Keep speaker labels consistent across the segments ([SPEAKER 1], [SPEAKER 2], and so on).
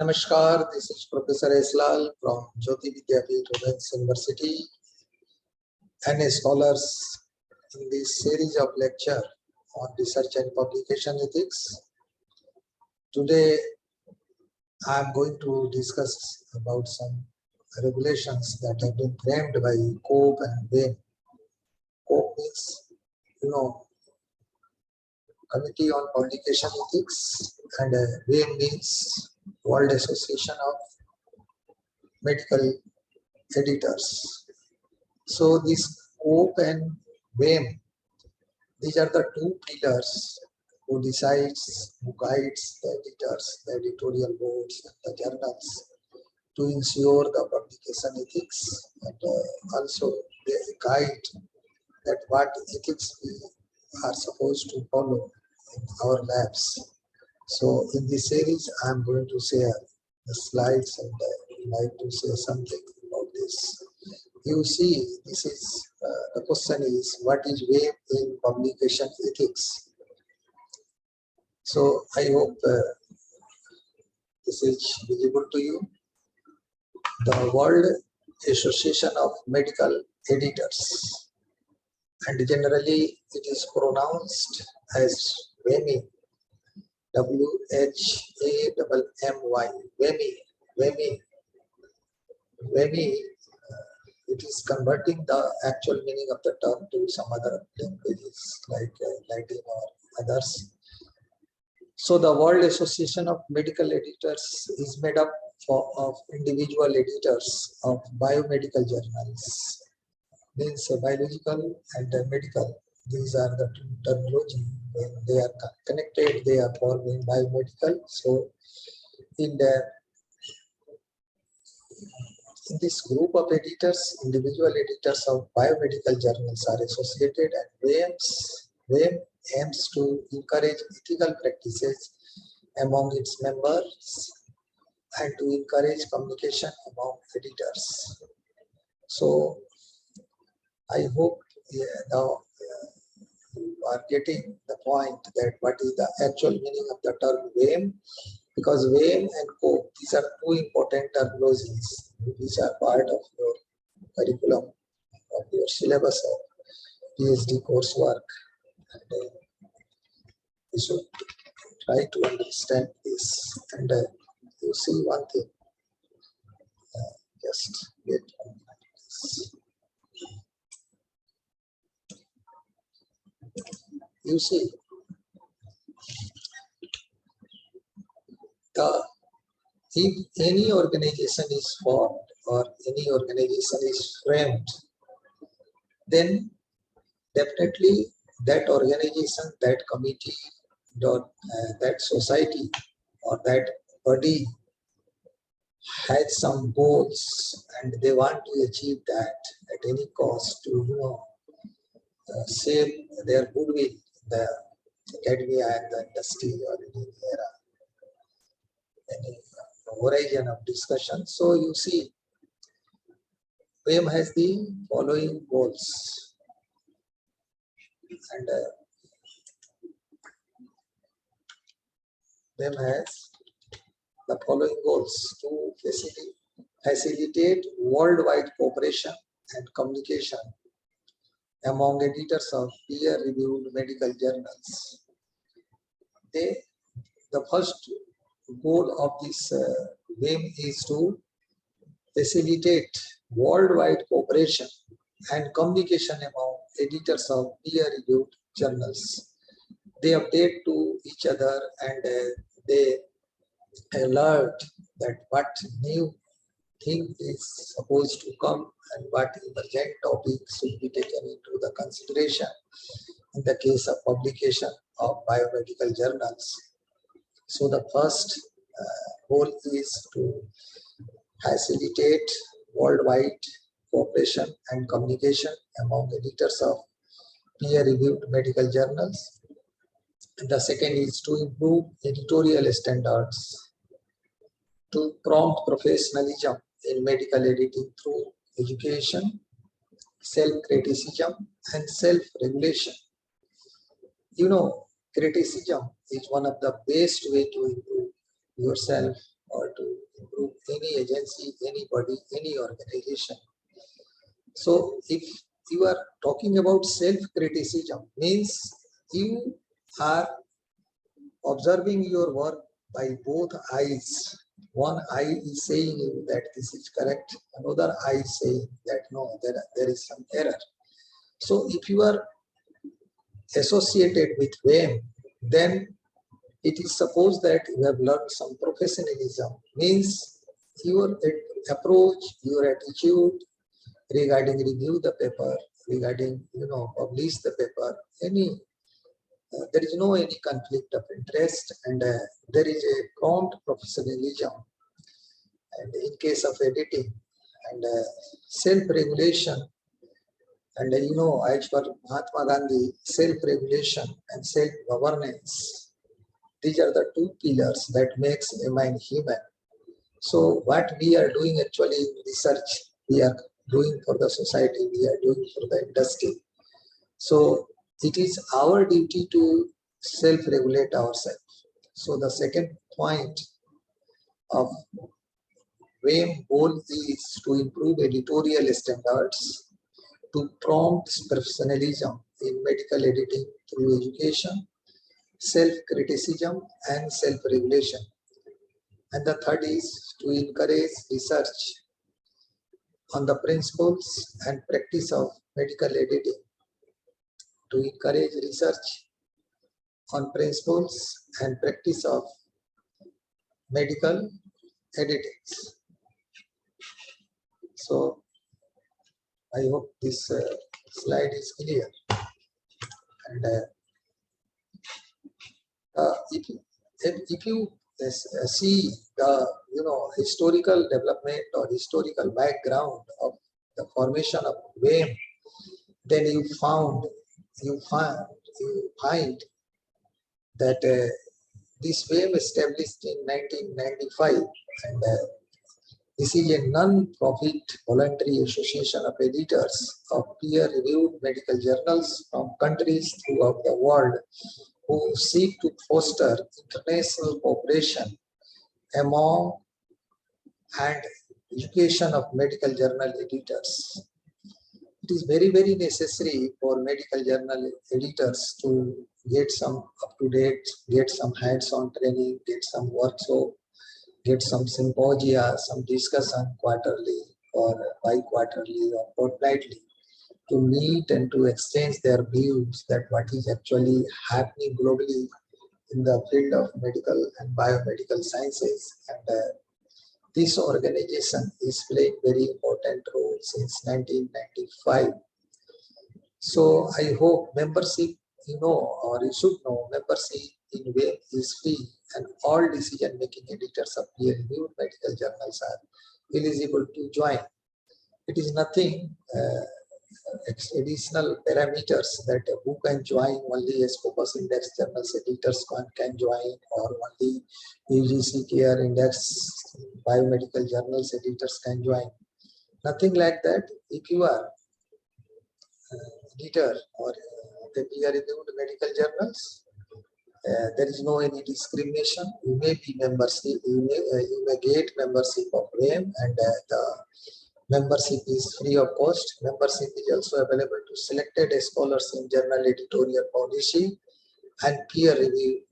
[SPEAKER 1] Namaskar, this is Professor Eslal from Jyoti Vidyapeeth Women's University and scholars in this series of lecture on research and publication ethics. Today, I am going to discuss about some regulations that have been framed by COPE and WAME. COPE means, Committee on Publication Ethics, and WAME means World Association of Medical Editors. So this COPE and WAME, these are the two pillars who decides, who guides the editors, the editorial boards, and the journals to ensure the publication ethics, and also they guide that what ethics we are supposed to follow in our labs. So in this series, I am going to share the slides and I would like to say something about this. You see, this is the question is, what is WAME in publication ethics? So I hope this is visible to you. The World Association of Medical Editors, and generally it is pronounced as WAME, W-H-A-M-M-Y, WAME. It is converting the actual meaning of the term to some other languages like Latin or others. So the World Association of Medical Editors is made up of individual editors of biomedical journals, means biological and medical. These are the two terminology. When they are connected, they are forming biomedical. So in this group of editors, individual editors of biomedical journals are associated, and WAME aims to encourage ethical practices among its members and to encourage communication among editors. So I hope now you are getting the point that what is the actual meaning of the term WAME, because WAME and COPE, these are two important terminologies which are part of your curriculum, of your syllabus of PhD coursework. And you should try to understand this. And you see one thing, just get on this. You see, if any organization is formed or any organization is framed, then definitely that organization, that committee, that society or that body has some goals and they want to achieve that at any cost to save their goodwill in the academia and the industry or any horizon of discussion. So you see, WAME has the following goals, and WAME has the following goals: to facilitate worldwide cooperation and communication among editors of peer-reviewed medical journals. The first goal of this WAME is to facilitate worldwide cooperation and communication among editors of peer-reviewed journals. They update to each other and they alert that what new thing is supposed to come and what emergent topics should be taken into the consideration in the case of publication of biomedical journals. So the first goal is to facilitate worldwide cooperation and communication among editors of peer-reviewed medical journals. And the second is to improve editorial standards, to prompt professionalism in medical editing through education, self-criticism, and self-regulation. Criticism is one of the best way to improve yourself or to any agency, anybody, any organization. So if you are talking about self-criticism, means you are observing your work by both eyes. One eye is saying you that this is correct, another eye is saying that no, there is some error. So if you are associated with WAM, then it is supposed that you have learned some professionalism, means your approach, your attitude regarding review the paper, regarding publish the paper, there is no any conflict of interest, and there is a prompt professionalism. And in case of editing and self-regulation, and as for Mahatma Gandhi, self-regulation and self-governance, these are the two pillars that makes a mind human. So what we are doing actually in research, we are doing for the society, we are doing for the industry. So it is our duty to self-regulate ourselves. So the second point of WAM goal is to improve editorial standards, to prompt professionalism in medical editing through education, self-criticism and self-regulation. And the third is to encourage research on the principles and practice of medical editing, to encourage research on principles and practice of medical editing. So I hope this slide is clear. And if you see the historical development or historical background of the formation of WAM, then you find that this WAM established in 1995, and this is a non-profit voluntary association of editors of peer-reviewed medical journals from countries throughout the world who seek to foster international cooperation among and education of medical journal editors. It is very, very necessary for medical journal editors to get some up-to-date, get some hands-on training, get some workshop, get some symposia, some discussion quarterly or bi-quarterly or fortnightly, to meet and to exchange their views that what is actually happening globally in the field of medical and biomedical sciences. And this organization is playing very important role since 1995. So I hope membership, or you should know, membership in WAM is free, and all decision-making editors of peer-reviewed medical journals are eligible to join. It is nothing additional parameters that who can join. Only a Scopus Index journals editors can join, or only UGC Care Index biomedical journals editors can join. Nothing like that. If you are editor or the peer-reviewed medical journals, there is no any discrimination. You may be membership, you may get membership of WAM, and the membership is free of cost. Membership is also available to selected scholars in journal editorial policy and peer review.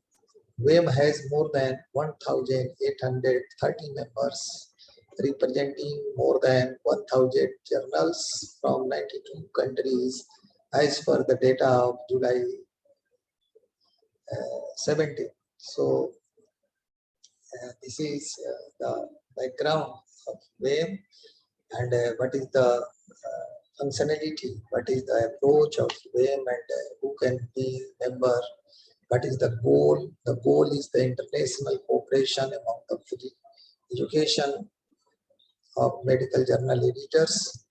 [SPEAKER 1] WAM has more than 1,830 members, representing more than 1,000 journals from 92 countries as per the data of July 17. So this is the background of WAM, and what is the functionality, what is the approach of WAM, and who can be member, what is the goal. The goal is the international cooperation among the education of medical journal editors.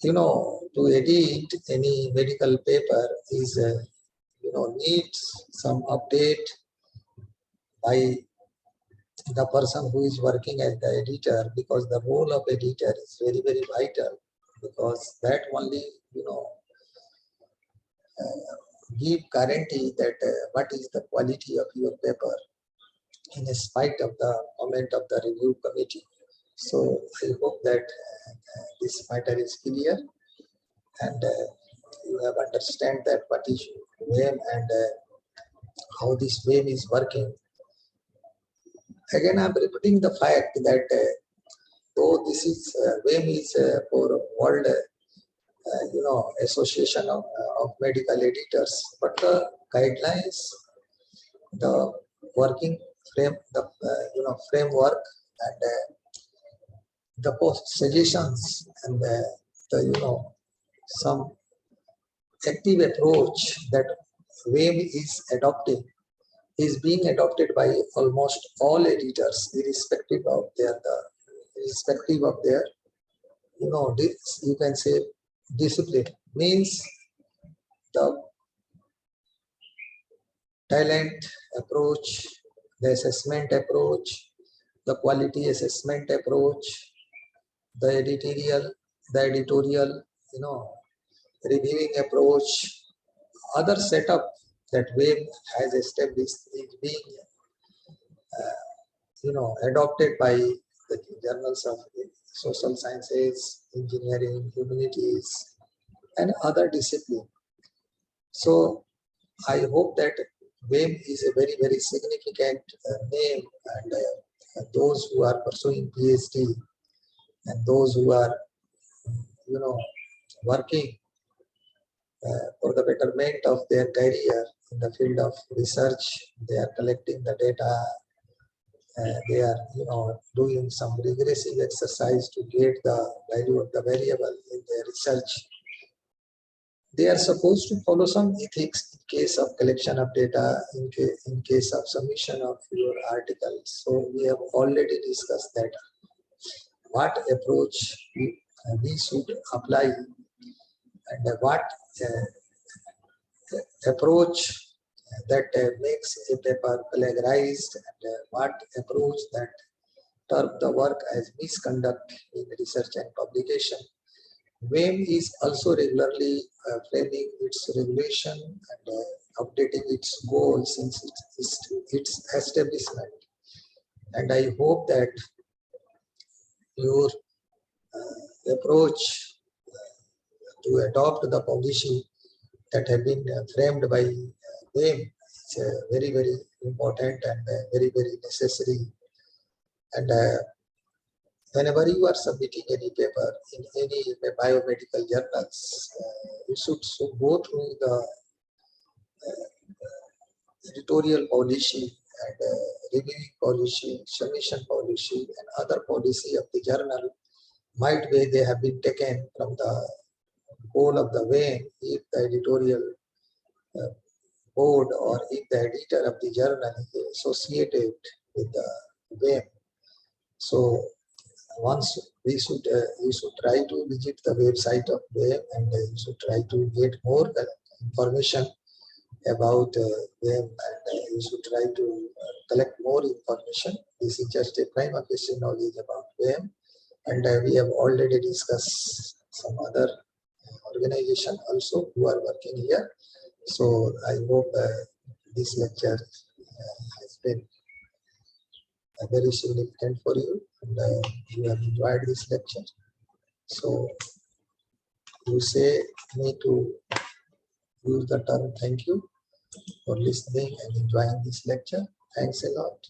[SPEAKER 1] To edit any medical paper is needs some update by the person who is working as the editor, because the role of editor is very, very vital, because that only give guarantee that what is the quality of your paper. in spite of the comment of the review committee. So I hope that this matter is clear, and you have understand that what is WAME and how this WAME is working. Again, I am repeating the fact that though this is WAME is for World Association of Medical Editors, but the guidelines, the working frame, the framework, and the post suggestions, and the some active approach that WAME is adopting is being adopted by almost all editors, irrespective of their you can say discipline. Means the talent approach, the assessment approach, the quality assessment approach, the editorial, reviewing approach, other setup that WAME has established is being adopted by the journals of social sciences, engineering, humanities, and other disciplines. So I hope that WAME is a very, very significant name, and those who are pursuing PhD and those who are, working for the betterment of their career in the field of research, they are collecting the data, they are, doing some regressive exercise to get the value of the variable in their research. They are supposed to follow some ethics in case of collection of data, in case of submission of your articles. So we have already discussed that what approach we should apply, and what approach that makes a paper plagiarized, and what approach that term the work as misconduct in research and publication. WAME is also regularly framing its regulation and updating its goals since its establishment. And I hope that your approach to adopt the policy that have been framed by WAME is very, very important and very, very necessary. And whenever you are submitting any paper in any biomedical journals, you should go through the editorial policy and reviewing policy, submission policy, and other policy of the journal. Might be they have been taken from the whole of the WAME if the editorial board or if the editor of the journal is associated with the WAME. So once you should try to visit the website of WAME, and you should try to get more information about WAME, and you should try to collect more information. This is just a prima facie knowledge about WAME, and we have already discussed some other organization also who are working here. So I hope this lecture has been very significant for you, and you have enjoyed this lecture. So you say me to use the term thank you for listening and enjoying this lecture. Thanks a lot.